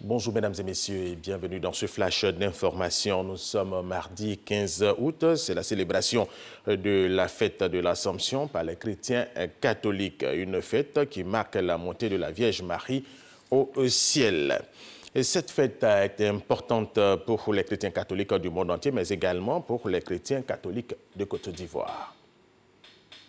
Bonjour mesdames et messieurs et bienvenue dans ce flash d'information. Nous sommes mardi 15 août, c'est la célébration de la fête de l'Assomption par les chrétiens catholiques. Une fête qui marque la montée de la Vierge Marie au ciel. Et cette fête a été importante pour les chrétiens catholiques du monde entier, mais également pour les chrétiens catholiques de Côte d'Ivoire.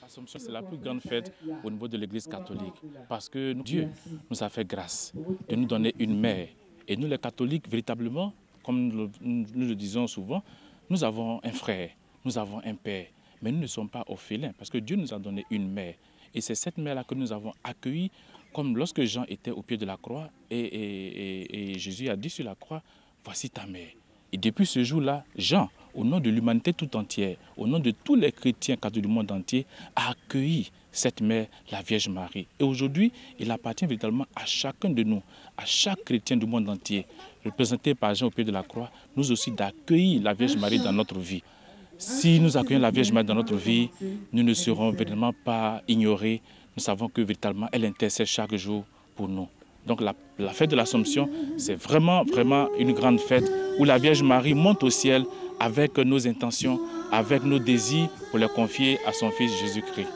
L'Assomption, c'est la plus grande fête au niveau de l'Église catholique parce que Dieu nous a fait grâce de nous donner une mère. Et nous, les catholiques, véritablement, comme nous le disons souvent, nous avons un frère, nous avons un père, mais nous ne sommes pas orphelins parce que Dieu nous a donné une mère. Et c'est cette mère-là que nous avons accueillie comme lorsque Jean était au pied de la croix et Jésus a dit sur la croix, voici ta mère. Et depuis ce jour-là, Jean, au nom de l'humanité tout entière, au nom de tous les chrétiens catholiques du monde entier, a accueilli cette mère, la Vierge Marie. Et aujourd'hui, il appartient véritablement à chacun de nous, à chaque chrétien du monde entier, représenté par Jean au pied de la croix, nous aussi d'accueillir la Vierge Marie dans notre vie. Si nous accueillons la Vierge Marie dans notre vie, nous ne serons véritablement pas ignorés. Nous savons que véritablement, elle intercède chaque jour pour nous. Donc la fête de l'Assomption, c'est vraiment une grande fête où la Vierge Marie monte au ciel avec nos intentions, avec nos désirs pour les confier à son Fils Jésus-Christ.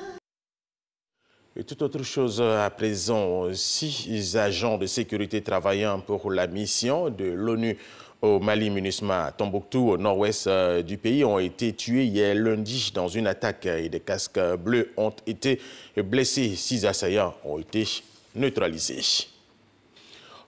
Et toute autre chose à présent, 6 agents de sécurité travaillant pour la mission de l'ONU au Mali, MINUSMA, à Tombouctou, au nord-ouest du pays, ont été tués hier lundi dans une attaque et des casques bleus ont été blessés. 6 assaillants ont été neutralisés.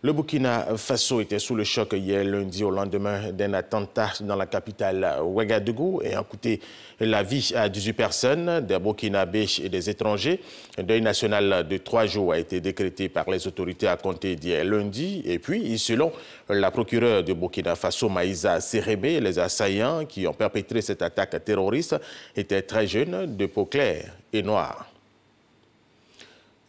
Le Burkina Faso était sous le choc hier lundi au lendemain d'un attentat dans la capitale Ouagadougou et a coûté la vie à 18 personnes, des Burkinabés et des étrangers. Un deuil national de 3 jours a été décrété par les autorités à compter d'hier lundi. Et puis, selon la procureure de Burkina Faso, Maïsa Sérémé, les assaillants qui ont perpétré cette attaque terroriste étaient très jeunes, de peau claire et noire.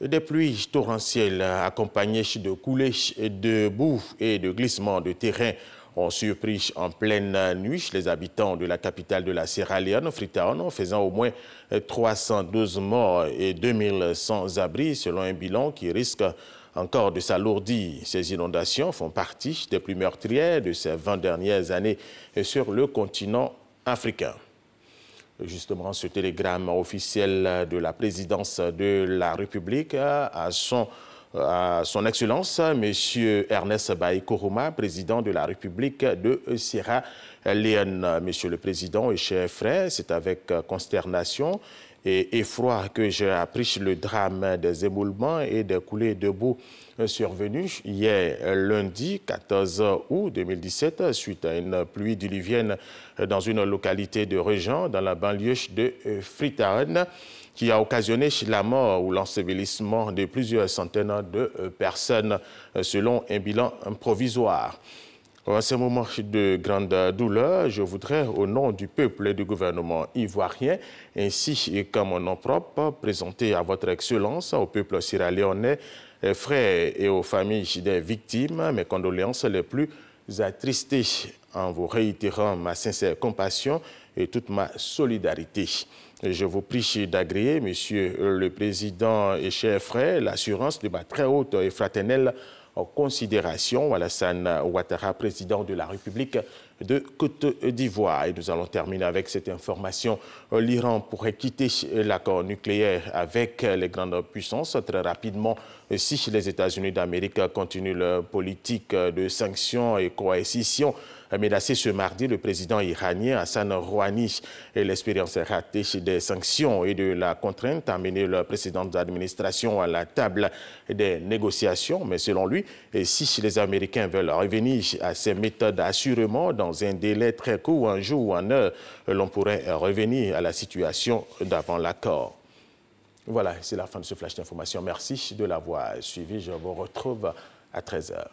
Des pluies torrentielles accompagnées de coulées de boue et de glissements de terrain ont surpris en pleine nuit les habitants de la capitale de la Sierra Leone, Freetown, faisant au moins 312 morts et 2000 sans-abri, selon un bilan qui risque encore de s'alourdir. Ces inondations font partie des plus meurtrières de ces 20 dernières années sur le continent africain. Justement, ce télégramme officiel de la présidence de la République à son Excellence, M. Ernest Bai Koroma, président de la République de Sierra Leone. Monsieur le Président et chers frères, c'est avec consternation et effroi que j'ai appris le drame des éboulements et des coulées de boue survenus hier lundi 14 août 2017 suite à une pluie diluvienne dans une localité de Regent dans la banlieue de Freetown qui a occasionné la mort ou l'ensevelissement de plusieurs centaines de personnes selon un bilan provisoire. En ce moment de grande douleur, je voudrais, au nom du peuple et du gouvernement ivoirien, ainsi qu'à mon nom propre, présenter à votre Excellence, au peuple sierra-léonais, frères et aux familles des victimes, mes condoléances les plus attristées, en vous réitérant ma sincère compassion et toute ma solidarité. Je vous prie d'agréer, Monsieur le Président et chers frères, l'assurance de ma très haute et fraternelle en considération, Alassane Ouattara, président de la République de Côte d'Ivoire. Et nous allons terminer avec cette information. L'Iran pourrait quitter l'accord nucléaire avec les grandes puissances très rapidement si les États-Unis d'Amérique continuent leur politique de sanctions et coercition. Menacé ce mardi, le président iranien Hassan Rouhani et l'expérience ratée des sanctions et de la contrainte a mené la précédente administration à la table des négociations. Mais selon lui, si les Américains veulent revenir à ces méthodes assurément dans un délai très court, un jour ou une heure, l'on pourrait revenir à la situation d'avant l'accord. Voilà, c'est la fin de ce flash d'information. Merci de l'avoir suivi. Je vous retrouve à 13h.